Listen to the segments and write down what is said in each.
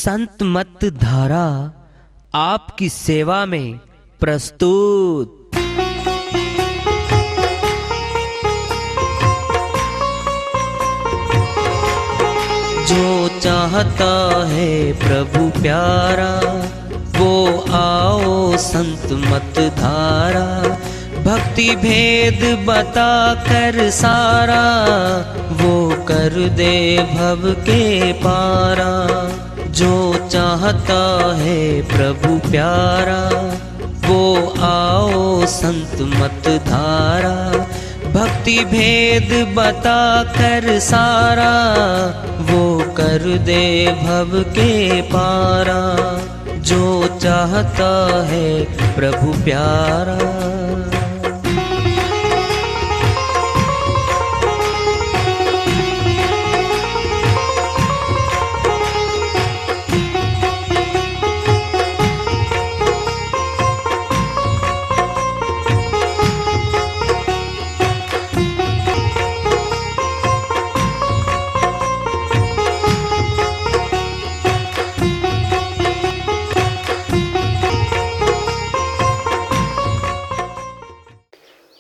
संत मत धारा आपकी सेवा में प्रस्तुत। जो चाहता है प्रभु प्यारा वो आओ संत मत धारा, भक्ति भेद बता कर सारा वो कर दे भव के पारा। जो चाहता है प्रभु प्यारा वो आओ संत मत धारा, भक्ति भेद बता कर सारा वो कर दे भव के पारा। जो चाहता है प्रभु प्यारा।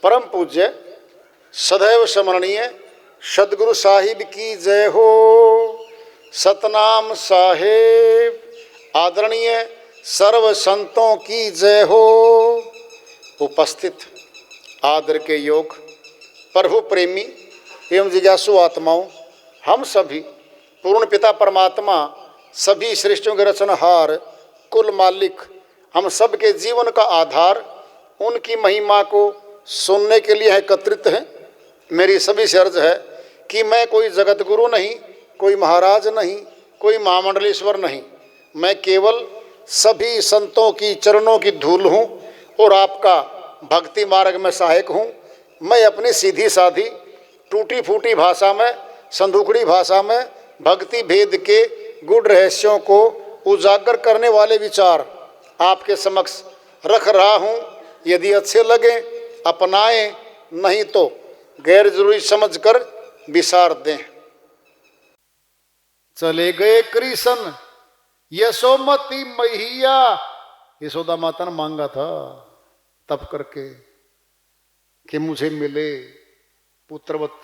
परम पूज्य सदैव स्मरणीय सदगुरु साहिब की जय हो। सतनाम साहेब आदरणीय सर्व संतों की जय हो। उपस्थित आदर के योग प्रभु प्रेमी एवं जिज्ञासु आत्माओं, हम सभी पूर्ण पिता परमात्मा सभी सृष्टियों के रचनहार कुल मालिक हम सब के जीवन का आधार उनकी महिमा को सुनने के लिए एकत्रित हैं। मेरी सभी से अर्ज है कि मैं कोई जगत गुरु नहीं, कोई महाराज नहीं, कोई महामंडलेश्वर नहीं, मैं केवल सभी संतों की चरणों की धूल हूँ और आपका भक्ति मार्ग में सहायक हूँ। मैं अपनी सीधी साधी टूटी फूटी भाषा में, संदूकड़ी भाषा में भक्ति भेद के गुड़ रहस्यों को उजागर करने वाले विचार आपके समक्ष रख रहा हूँ। यदि अच्छे लगे अपनाएं, नहीं तो गैर जरूरी समझकर विसार दें। चले गए कृष्ण यशोमती मैया, यशोदा माता ने मांगा था तप करके कि मुझे मिले पुत्रवत,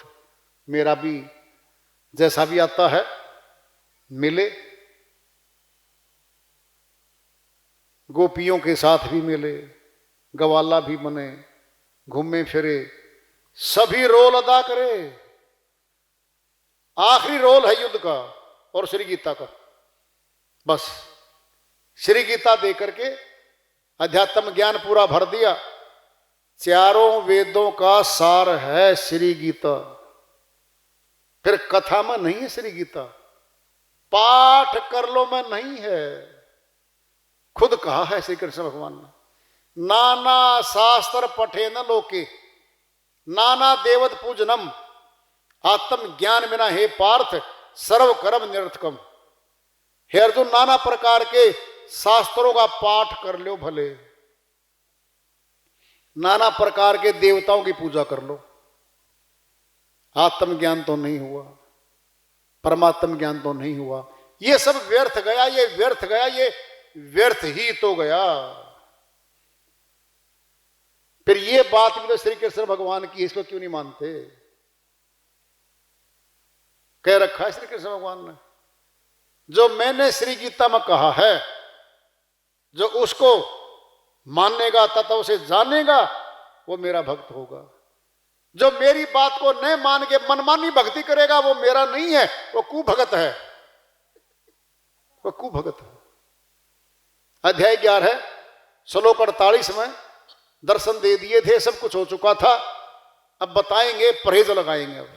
मेरा भी जैसा भी आता है मिले, गोपियों के साथ भी मिले, गवाला भी बने, घूमे फिरे, सभी रोल अदा करे। आखिरी रोल है युद्ध का और श्री गीता का। बस श्री गीता दे करके अध्यात्म ज्ञान पूरा भर दिया। चारों वेदों का सार है श्री गीता। फिर कथा में नहीं है श्री गीता, पाठ कर लो में नहीं है। खुद कहा है श्री कृष्ण भगवान ने, नाना शास्त्र पठे न लोके नाना देवत पूजनम, आत्म ज्ञान बिना हे पार्थ सर्व कर्म निरर्थकम। हे अर्जुन, नाना प्रकार के शास्त्रों का पाठ कर लो भले, नाना प्रकार के देवताओं की पूजा कर लो, आत्म ज्ञान तो नहीं हुआ, परमात्म ज्ञान तो नहीं हुआ। ये सब व्यर्थ गया, ये व्यर्थ गया, ये व्यर्थ ही तो गया। फिर ये बात भी तो श्री कृष्ण भगवान की, इसको क्यों नहीं मानते? कह रखा है श्री कृष्ण भगवान ने, जो मैंने श्री गीता में कहा है, जो उसको मानेगा तथा उसे जानेगा वो मेरा भक्त होगा। जो मेरी बात को न मान के मनमानी भक्ति करेगा वो मेरा नहीं है, वो कुभगत है, वो कुभगत है। अध्याय 11 श्लोक 48 में दर्शन दे दिए थे, सब कुछ हो चुका था। अब बताएंगे, परहेज लगाएंगे। अब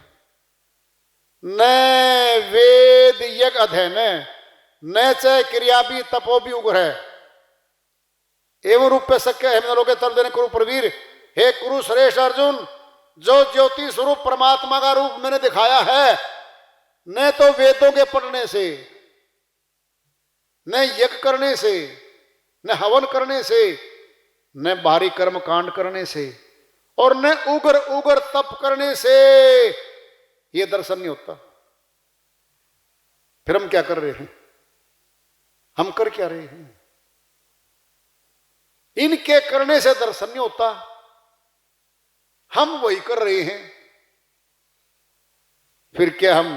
न वेद यज्ञ अध्ययन न च क्रिया भी तपो भी उग्र एवं रूप पे शक्य है लोग तर देने कुरु प्रवीर। हे कुरु श्रेष्ठ अर्जुन, जो ज्योति स्वरूप परमात्मा का रूप मैंने दिखाया है, न तो वेदों के पढ़ने से, न यज्ञ करने से, न हवन करने से, न बाहरी कर्म कांड करने से, और न उग्र उग्र तप करने से ये दर्शन नहीं होता। फिर हम क्या कर रहे हैं? हम कर क्या रहे हैं? इनके करने से दर्शन नहीं होता, हम वही कर रहे हैं। फिर क्या हम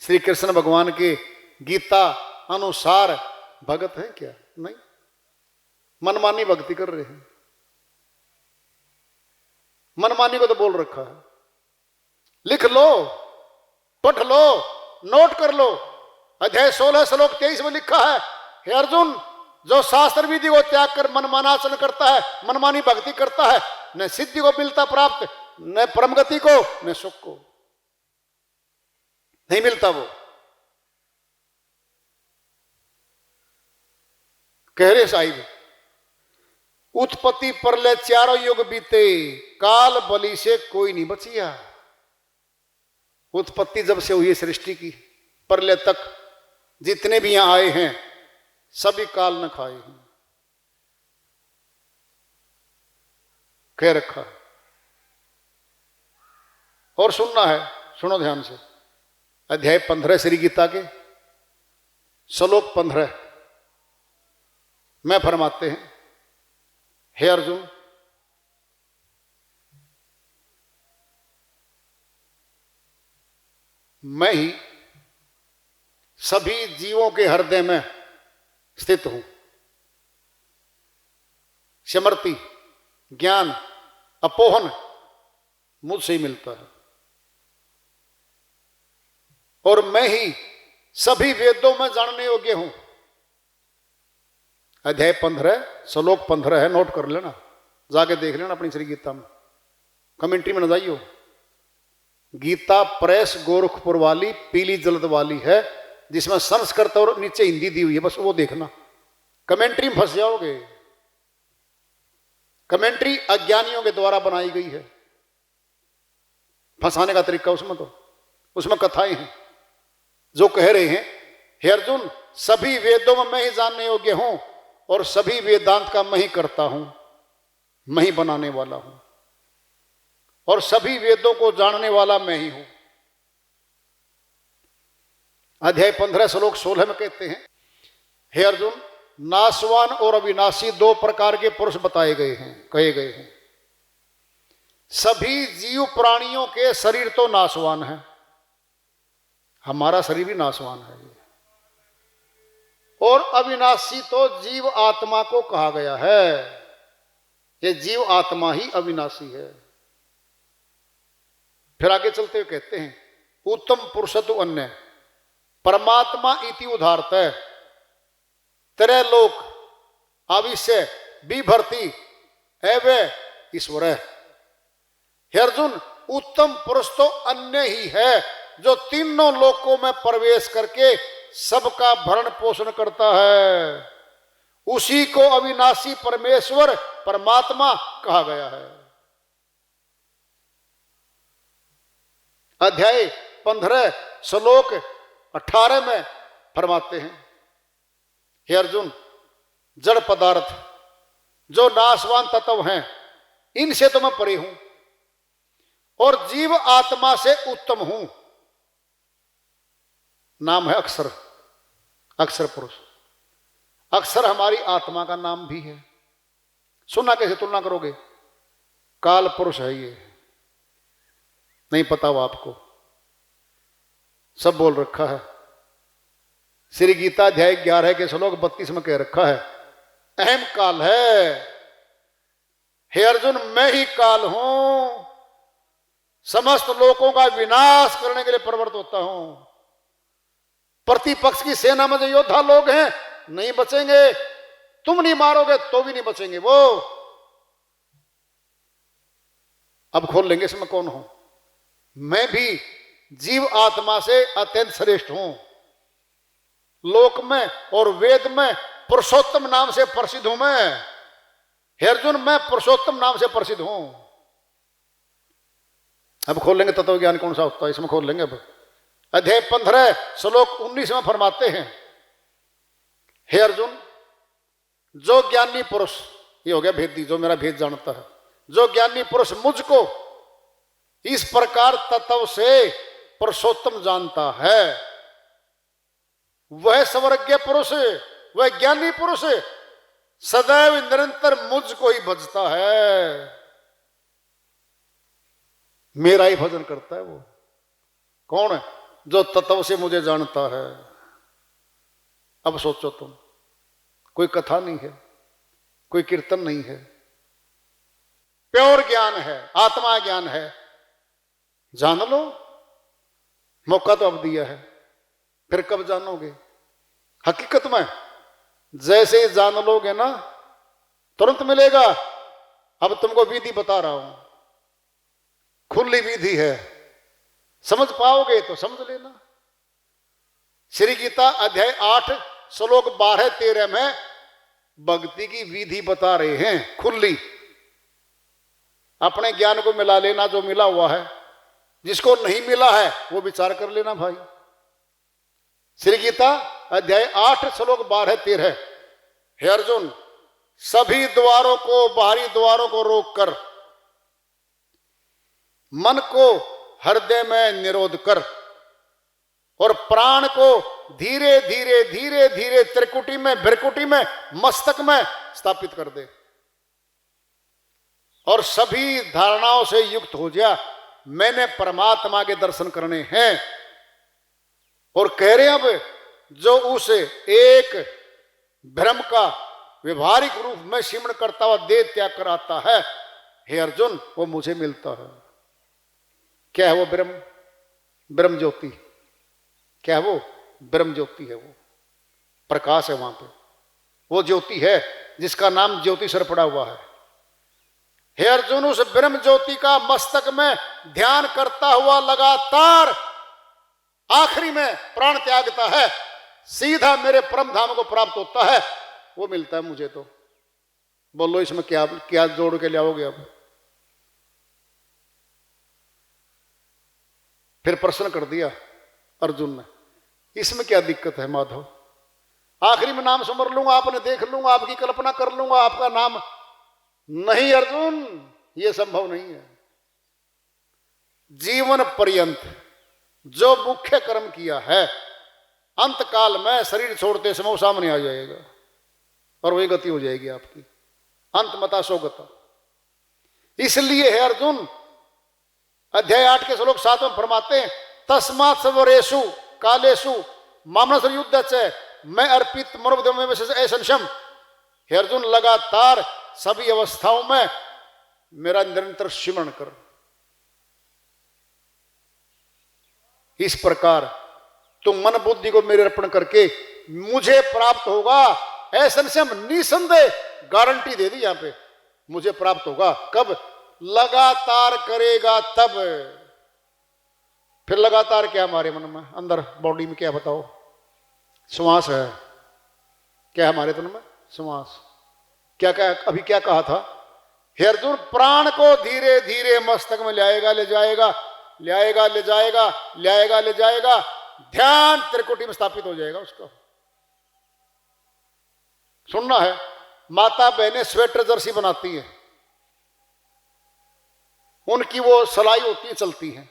श्री कृष्ण भगवान के गीता अनुसार भगत हैं क्या? नहीं, मनमानी भक्ति कर रहे हैं। मनमानी को तो बोल रखा है, लिख लो, पढ़ लो, नोट कर लो। अध्याय 16 श्लोक 23 में लिखा है, हे अर्जुन, जो शास्त्र विधि को त्याग कर मनमाना आचरण करता है, मनमानी भक्ति करता है, न सिद्धि को मिलता प्राप्त, न परम गति को, न सुख को, नहीं मिलता वो। कह रहे साहिब, उत्पत्ति प्रलय चारों युग बीते, काल बलि से कोई नहीं बचिया। उत्पत्ति जब से हुई है सृष्टि की, प्रलय तक जितने भी यहां आए हैं सभी काल न खाए हैं, कह रखा। और सुनना है, सुनो ध्यान से। अध्याय 15 श्री गीता के श्लोक 15 में फरमाते हैं, हे अर्जुन, मैं ही सभी जीवों के हृदय में स्थित हूं। स्मृति, ज्ञान, अपोहन मुझसे ही मिलता है, और मैं ही सभी वेदों में जानने योग्य हूं। अध्याय 15 श्लोक 15 है, नोट कर लेना, जाके देख लेना अपनी श्री गीता में, कमेंट्री में न जाइयो। गीता प्रेस गोरखपुर वाली पीली जल्द वाली है, जिसमें संस्कृत और नीचे हिंदी दी हुई है, बस वो देखना, कमेंट्री में फंस जाओगे। कमेंट्री अज्ञानियों के द्वारा बनाई गई है, फंसाने का तरीका उसमें, तो उसमें कथाएं हैं जो कह रहे हैं, हे अर्जुन, सभी वेदों में मैं ही जानने योग्य हूं, और सभी वेदांत का मैं ही करता हूं, मैं ही बनाने वाला हूं, और सभी वेदों को जानने वाला मैं ही हूं। अध्याय 15 श्लोक 16 में कहते हैं, हे अर्जुन, नाशवान और अविनाशी दो प्रकार के पुरुष बताए गए हैं, कहे गए हैं। सभी जीव प्राणियों के शरीर तो नाशवान है, हमारा शरीर भी नाशवान है, और अविनाशी तो जीव आत्मा को कहा गया है। ये जीव आत्मा ही अविनाशी है। फिर आगे चलते हुए कहते हैं, उत्तम पुरुष तो अन्य परमात्मा इति उदाहरत है, तेरे लोक आविश्य विभर्ति एवे ईश्वर है। हे अर्जुन, उत्तम पुरुष तो अन्य ही है, जो तीनों लोकों में प्रवेश करके सबका भरण पोषण करता है। उसी को अविनाशी परमेश्वर परमात्मा कहा गया है। अध्याय 15 श्लोक 18 में फरमाते हैं, हे अर्जुन, जड़ पदार्थ जो नाशवान तत्व हैं, इनसे तो मैं परे हूं, और जीव आत्मा से उत्तम हूं। नाम है अक्षर, अक्षर पुरुष। अक्षर हमारी आत्मा का नाम भी है। सुनना, कैसे तुलना करोगे? काल पुरुष है ये, नहीं पता वो आपको, सब बोल रखा है। श्री गीता अध्याय 11 के श्लोक 32 में कह रखा है, अहम काल है। हे अर्जुन, मैं ही काल हूं, समस्त लोगों का विनाश करने के लिए प्रवृत्त होता हूं। प्रतिपक्ष की सेना में जो योद्धा लोग हैं नहीं बचेंगे, तुम नहीं मारोगे तो भी नहीं बचेंगे वो। अब खोल लेंगे इसमें कौन हूं। मैं भी जीव आत्मा से अत्यंत श्रेष्ठ हूं, लोक में और वेद में पुरुषोत्तम नाम से प्रसिद्ध हूं मैं। हे अर्जुन, मैं पुरुषोत्तम नाम से प्रसिद्ध हूं। अब खोल लेंगे तत्व ज्ञान कौन सा होता है, इसमें खोल लेंगे। अब अध्याय 15 श्लोक 19 में फरमाते हैं, हे अर्जुन, जो ज्ञानी पुरुष, ये हो गया भेदी, जो मेरा भेद जानता है, जो ज्ञानी पुरुष मुझको इस प्रकार तत्व से पुरुषोत्तम जानता है, वह स्वर्गीय पुरुष, वह ज्ञानी पुरुष सदैव निरंतर मुझको ही भजता है, मेरा ही भजन करता है। वो कौन है? जो तत्व से मुझे जानता है। अब सोचो तुम, कोई कथा नहीं है, कोई कीर्तन नहीं है, प्योर ज्ञान है, आत्मा ज्ञान है। जान लो, मौका तो अब दिया है, फिर कब जानोगे? हकीकत में जैसे ही जान लोगे ना तुरंत मिलेगा। अब तुमको विधि बता रहा हूं, खुली विधि है, समझ पाओगे तो समझ लेना। श्री गीता अध्याय 8 श्लोक 12-13 में भक्ति की विधि बता रहे हैं, खुली। अपने ज्ञान को मिला लेना जो मिला हुआ है, जिसको नहीं मिला है वो विचार कर लेना भाई। श्री गीता अध्याय 8 श्लोक 12-13। हे अर्जुन, सभी द्वारों को, बाहरी द्वारों को रोककर मन को हृदय में निरोध कर और प्राण को धीरे धीरे धीरे धीरे त्रिकुटी में, भ्रकुटी में, मस्तक में स्थापित कर दे और सभी धारणाओं से युक्त हो जा। मैंने परमात्मा के दर्शन करने हैं। और कह रहे अब जो उस एक ब्रह्म का व्यवहारिक रूप में सिमरण करता हुआ देह त्याग कर आता है, हे अर्जुन, वो मुझे मिलता है। क्या है वो ब्रह्म? ब्रह्म ज्योति। क्या है वो? ब्रह्म ज्योति है, वो प्रकाश है। वहां पे वो ज्योति है जिसका नाम ज्योतिषर पड़ा हुआ है। हे अर्जुन, उस ब्रह्म ज्योति का मस्तक में ध्यान करता हुआ लगातार आखिरी में प्राण त्यागता है, सीधा मेरे परम धाम को प्राप्त होता है। वो मिलता है मुझे। तो बोलो इसमें क्या क्या जोड़ के लाओगे? अब फिर प्रश्न कर दिया अर्जुन ने, इसमें क्या दिक्कत है माधव? आखिरी में नाम सुमर लूंगा, आपने देख लूंगा, आपकी कल्पना कर लूंगा, आपका नाम। नहीं अर्जुन, यह संभव नहीं है। जीवन पर्यंत जो मुख्य कर्म किया है, अंत काल में शरीर छोड़ते समय वो सामने आ जाएगा और वही गति हो जाएगी आपकी, अंतमता सोगता। इसलिए है अर्जुन अध्याय 8 के श्लोक 7 में फरमाते हैं, तस्मात् सर्वरेषु कालेषु मामनसर युद्ध च मैं अर्पित मनोबुद्धि में संशम। हे अर्जुन, लगातार सभी अवस्थाओं में मेरा निरंतर स्मरण कर। इस प्रकार तुम मन बुद्धि को मेरे अर्पण करके मुझे प्राप्त होगा, ऐसा निसंदेह गारंटी दे दी यहां पे, मुझे प्राप्त होगा। कब? लगातार करेगा तब। फिर लगातार क्या हमारे मन में, अंदर बॉडी में क्या बताओ? श्वास है। क्या है हमारे तन में? श्वास। क्या क्या अभी क्या कहा था? हे अर्जुन, प्राण को धीरे धीरे मस्तक में लाएगा, ले जाएगा, ले आएगा, ले जाएगा, ले आएगा, ले जाएगा, ध्यान त्रिकुटी में स्थापित हो जाएगा उसका। सुनना है, माता बहनें स्वेटर जर्सी बनाती हैं, उनकी वो सलाई होती है, चलती हैं।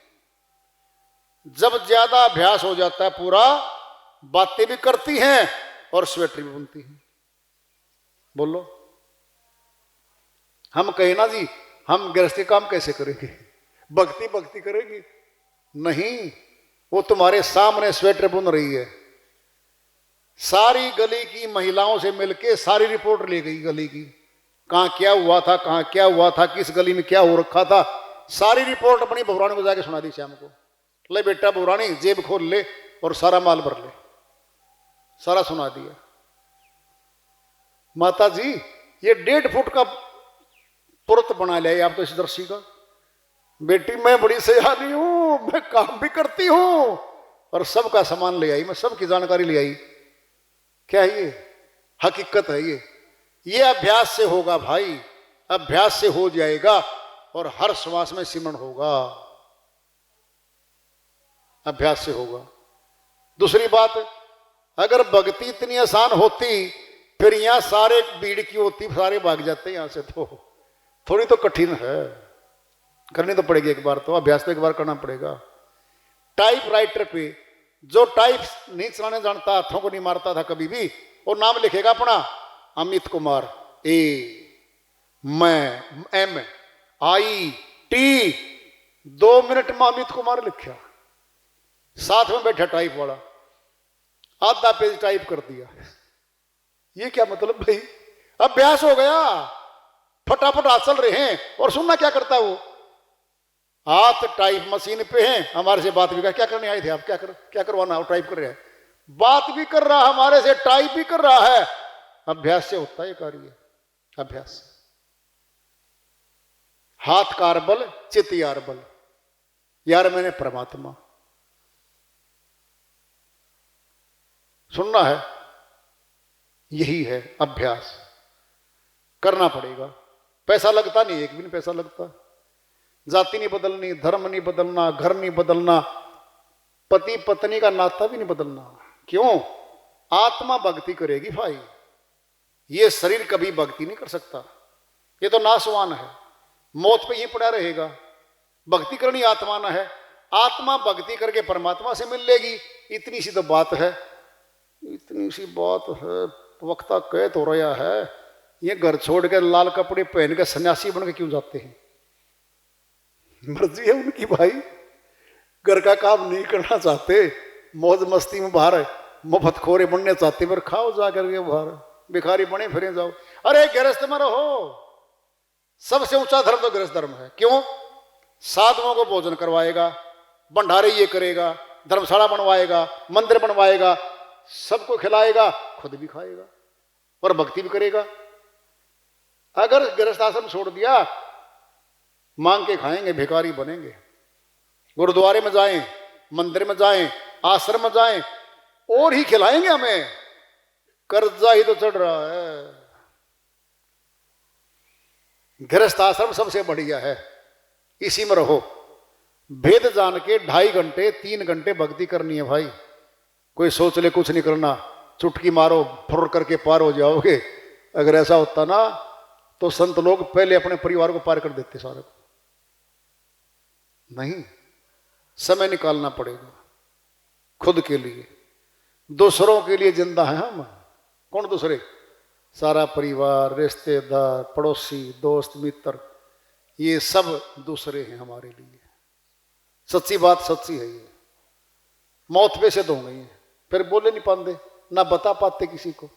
जब ज्यादा अभ्यास हो जाता है पूरा, बातें भी करती हैं और स्वेटर भी बुनती हैं। बोलो, हम कहें ना जी हम गृहस्थी काम कैसे करेंगे, भक्ति भक्ति करेगी? नहीं, वो तुम्हारे सामने स्वेटर बुन रही है। सारी गली की महिलाओं से मिलके सारी रिपोर्ट ले गई गली की, कहां क्या हुआ था, कहां क्या हुआ था, किस गली में क्या हो रखा था, सारी रिपोर्ट अपनी बहुरानी को जाके सुना दी शाम को। ले बेटा बहुरानी, जेब खोल ले और सारा माल भर ले। सारा सुना दिया। माता जी ये 1.5 फुट का पुरत बना लिया आप तो इस दर्शी का। बेटी मैं बड़ी सयानी हूं, मैं काम भी करती हूं और सबका सामान ले आई, मैं सबकी जानकारी ले आई। क्या है ये? हकीकत है ये अभ्यास से होगा भाई, अभ्यास से हो जाएगा और हर श्वास में सिमरण होगा, अभ्यास से होगा। दूसरी बात, अगर भक्ति इतनी आसान होती फिर यहां सारे भीड़ की होती, सारे भाग जाते यहां से। तो थोड़ी तो कठिन है, करनी तो पड़ेगी एक बार, तो अभ्यास तो एक बार करना पड़ेगा। टाइपराइटर पे जो टाइप नहीं चलाने जानता, हाथों को नहीं मारता था कभी भी, और नाम लिखेगा अपना अमित कुमार, ए मैं एम आई टी, 2 मिनट में अमित कुमार लिखा, साथ में बैठा टाइप वाला, आधा पेज टाइप कर दिया। ये क्या मतलब भाई? अभ्यास हो गया, फटाफट हाथ चल रहे हैं। और सुनना क्या करता है वो, हाथ टाइप मशीन पे हैं, हमारे से बात भी कर, क्या करने आए थे आप, क्या करवाना, वो टाइप कर रहे हैं, बात भी कर रहा हमारे से, टाइप भी कर रहा है। अभ्यास से होता है ये कार्य, अभ्यास। हाथ कार बल चित यार बल, यार मैंने परमात्मा। सुनना है, यही है अभ्यास, करना पड़ेगा। पैसा लगता नहीं, एक भी नहीं पैसा लगता। जाति नहीं बदलनी, धर्म नहीं बदलना, घर नहीं बदलना, पति पत्नी का नाता भी नहीं बदलना। क्यों? आत्मा भक्ति करेगी भाई, ये शरीर कभी भक्ति नहीं कर सकता, ये तो नाशवान है, मौत पे ही पड़ा रहेगा। भक्ति करनी आत्मा ना है, आत्मा भक्ति करके परमात्मा से मिल लेगी। इतनी सी तो बात है, इतनी सी बात है। वक्ता कह तो रहा है, ये घर छोड़ के लाल कपड़े पहन के सन्यासी बन के क्यों जाते हैं? मर्जी है उनकी भाई, घर का काम नहीं करना चाहते, मौज मस्ती में बाहर मुफ्त खोरे बनने चाहते, पर खाओ जाकर के बाहर, भिखारी बने फिरे जाओ। अरे गृहस्थ में रहो, सबसे ऊंचा धर्म तो गृहस्थ धर्म है। क्यों? साधुओं को भोजन करवाएगा, भंडारे ये करेगा, धर्मशाला बनवाएगा, मंदिर बनवाएगा, सबको खिलाएगा, खुद भी खाएगा और भक्ति भी करेगा। अगर गृहस्थ आश्रम छोड़ दिया, मांग के खाएंगे, भिखारी बनेंगे। गुरुद्वारे में जाएं, मंदिर में जाएं, आश्रम में जाएं, और ही खिलाएंगे हमें, कर्जा ही तो चढ़ रहा है। गृहस्थ आश्रम सबसे बढ़िया है, इसी में रहो। भेद जान के 2.5 घंटे 3 घंटे भक्ति करनी है भाई। कोई सोच ले कुछ नहीं करना, चुटकी मारो फुर करके पार हो जाओगे। अगर ऐसा होता ना तो संत लोग पहले अपने परिवार को पार कर देते सारे को। नहीं, समय निकालना पड़ेगा खुद के लिए, दूसरों के लिए जिंदा है हम। कौन दूसरे? सारा परिवार, रिश्तेदार, पड़ोसी, दोस्त, मित्र, ये सब दूसरे हैं हमारे लिए। सच्ची बात सच्ची है ये। मौत पे से तो हो गई है, फिर बोले नहीं पाते, ना बता पाते किसी को।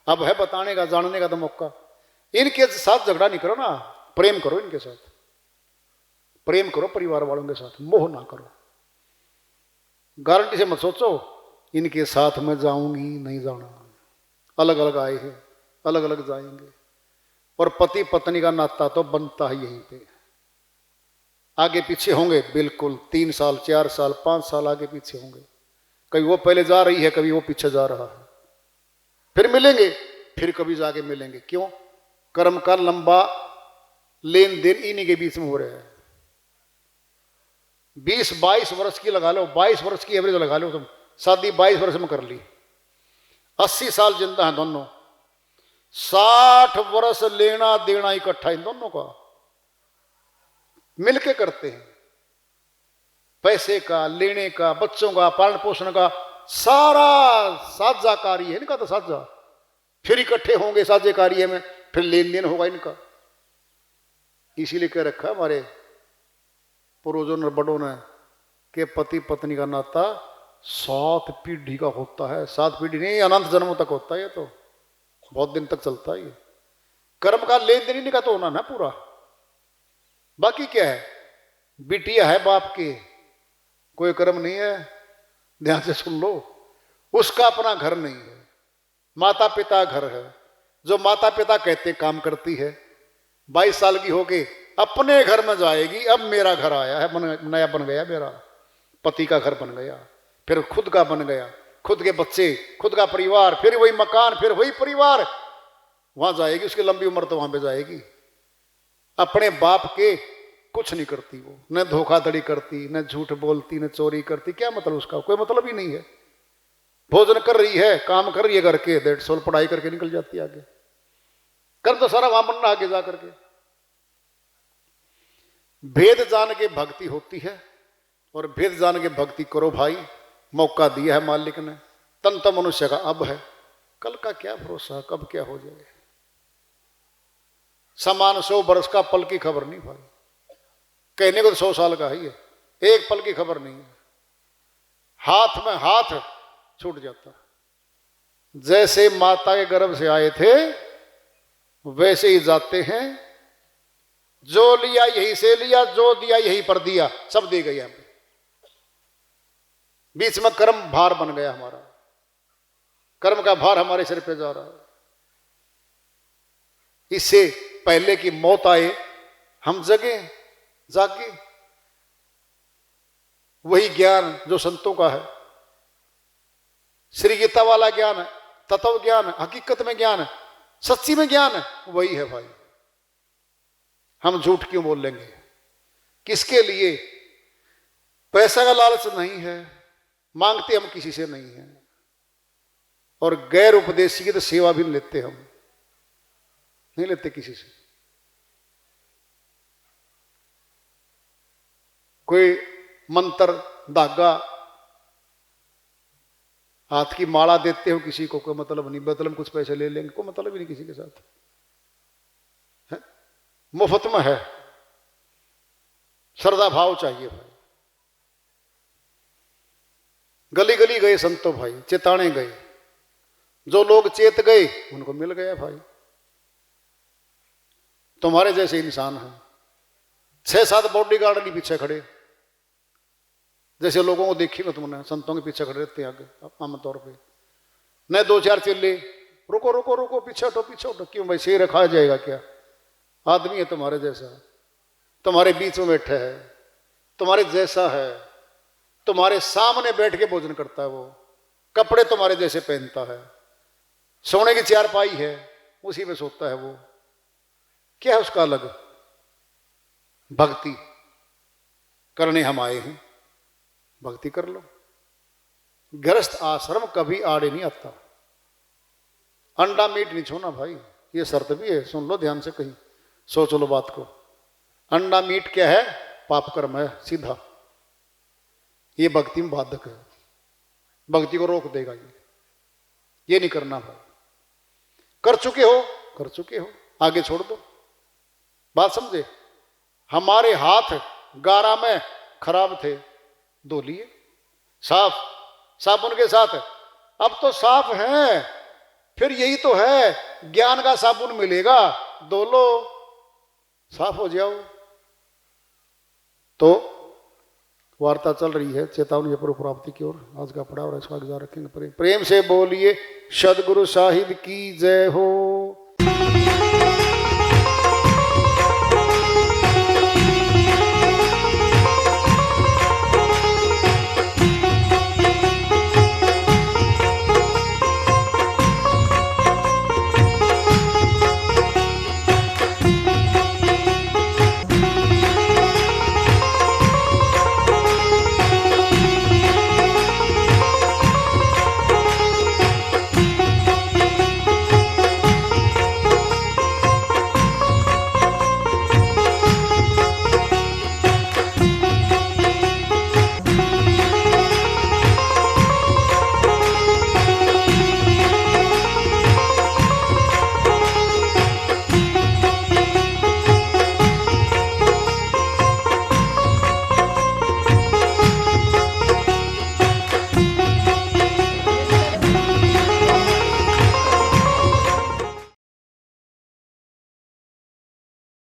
अब है बताने का, जानने का तो मौका। इनके साथ झगड़ा नहीं करो ना, प्रेम करो इनके साथ, प्रेम करो परिवार वालों के साथ, मोह ना करो। गारंटी से मत सोचो इनके साथ में जाऊंगी, नहीं जाना। अलग अलग आए हैं, अलग अलग जाएंगे। और पति पत्नी का नाता तो बनता है यहीं पे। आगे पीछे होंगे बिल्कुल, 3 साल 4 साल 5 साल आगे पीछे होंगे। कभी वो पहले जा रही है, कभी वो पीछे जा रहा है, फिर मिलेंगे, फिर कभी जाके मिलेंगे। क्यों? कर्म का लंबा लेन देन इन्हीं के बीच में हो रहा है। 20-22 वर्ष की लगा लो, 22 वर्ष की एवरेज लगा लो तुम। शादी 22 वर्ष में कर ली, 80 साल जिंदा है दोनों। 60 वर्ष लेना देना इकट्ठा इन दोनों का मिलके करते हैं। पैसे का, लेने का, बच्चों का पालन पोषण का सारा साझाकारी है इनका, तो साझा। फिर इकट्ठे होंगे साझे कार्य में, फिर लेन देन होगा इनका। इसीलिए कह रखा हमारे पूर्वजों ने, बड़ों ने, कि पति पत्नी का नाता 7 पीढ़ी का होता है। 7 पीढ़ी नहीं, अनंत जन्मों तक होता है। ये तो बहुत दिन तक चलता है। ये कर्म का लेन देन इनका तो होना ना पूरा। बाकी क्या है? बिटिया है बाप के, कोई कर्म नहीं है। ध्यान से सुन लो, उसका अपना घर नहीं है, माता पिता घर है। जो माता पिता कहते काम करती है। 22 साल की होके अपने घर में जाएगी। अब मेरा घर आया है, नया बन गया, मेरा पति का घर बन गया, फिर खुद का बन गया, खुद के बच्चे, खुद का परिवार, फिर वही मकान, फिर वही परिवार। वहां जाएगी, उसकी लंबी उम्र तो वहां पे जाएगी। अपने बाप के कुछ नहीं करती वो, न धोखाधड़ी करती, न झूठ बोलती, न चोरी करती। क्या मतलब उसका? कोई मतलब ही नहीं है। भोजन कर रही है, काम कर रही है करके, 150 पढ़ाई करके निकल जाती है आगे। कर तो सारा वहां बनना आगे जा करके। भेद जान के भक्ति होती है, और भेद जान के भक्ति करो भाई। मौका दिया है मालिक ने, तन तो मनुष्य का अब है, कल का क्या भरोसा, कब क्या हो जाए। समान 100 वर्ष का, पल की खबर नहीं भाई। कहने को तो 100 साल का ही है, एक पल की खबर नहीं है। हाथ में हाथ छूट जाता। जैसे माता के गर्भ से आए थे वैसे ही जाते हैं। जो लिया यहीं से लिया, जो दिया यहीं पर दिया, सब दे गई हमें। बीच में कर्म भार बन गया हमारा, कर्म का भार हमारे सिर पे जा रहा है। इससे पहले कि मौत आए हम जगे, जागे। वही ज्ञान जो संतों का है, श्री गीता वाला ज्ञान है, तत्व ज्ञान है, हकीकत में ज्ञान है, सच्ची में ज्ञान है, वही है भाई। हम झूठ क्यों बोल लेंगे? किसके लिए? पैसा का लालच नहीं है, मांगते हम किसी से नहीं है। और गैर उपदेशी की तो सेवा भी नहीं लेते, हम नहीं लेते किसी से। कोई मंत्र धागा हाथ की माला देते हो किसी को, कोई मतलब नहीं, बदले में कुछ पैसे ले लेंगे, कोई मतलब ही नहीं किसी के साथ है? मुफ्त में है। श्रद्धा भाव चाहिए भाई। गली गली गए संतो भाई, चेताने गए, जो लोग चेत गए उनको मिल गया भाई। तुम्हारे जैसे इंसान हैं, 6-7 बॉडीगार्ड नहीं पीछे खड़े, जैसे लोगों को देखी ना तुमने, संतों के पीछे खड़े रहते हैं आगे आमतौर पे। न 2-4 चेले, रुको रुको रुको, पीछे हटो पीछे हटो। क्यों भाई, शेर खा जाएगा क्या? आदमी है तुम्हारे जैसा, तुम्हारे बीच में बैठा है, तुम्हारे जैसा है, तुम्हारे सामने बैठ के भोजन करता है, वो कपड़े तुम्हारे जैसे पहनता है, सोने की चारपाई है उसी में सोता है वो। क्या है उसका अलग? भक्ति करने हम आए हैं, भक्ति कर लो। गृहस्थ आश्रम कभी आड़े नहीं आता। अंडा मीट नहीं छोड़ना भाई, ये शर्त भी है, सुन लो ध्यान से, कहीं सोच लो बात को। अंडा मीट क्या है? पाप कर्म है सीधा, ये भक्ति में बाधक है, भक्ति को रोक देगा ये नहीं करना भाई। कर चुके हो, कर चुके हो, आगे छोड़ दो। बात समझे? हमारे हाथ गारा में खराब थे, धो लिए साफ साबुन के साथ, अब तो साफ हैं। फिर यही तो है, ज्ञान का साबुन मिलेगा, धो लो, साफ हो जाओ। तो वार्ता चल रही है चेतावनी पर प्राप्ति की ओर। आज का पढ़ा और इसको आगे जा रखेंगे। प्रेम से बोलिए सदगुरु साहिब की जय हो।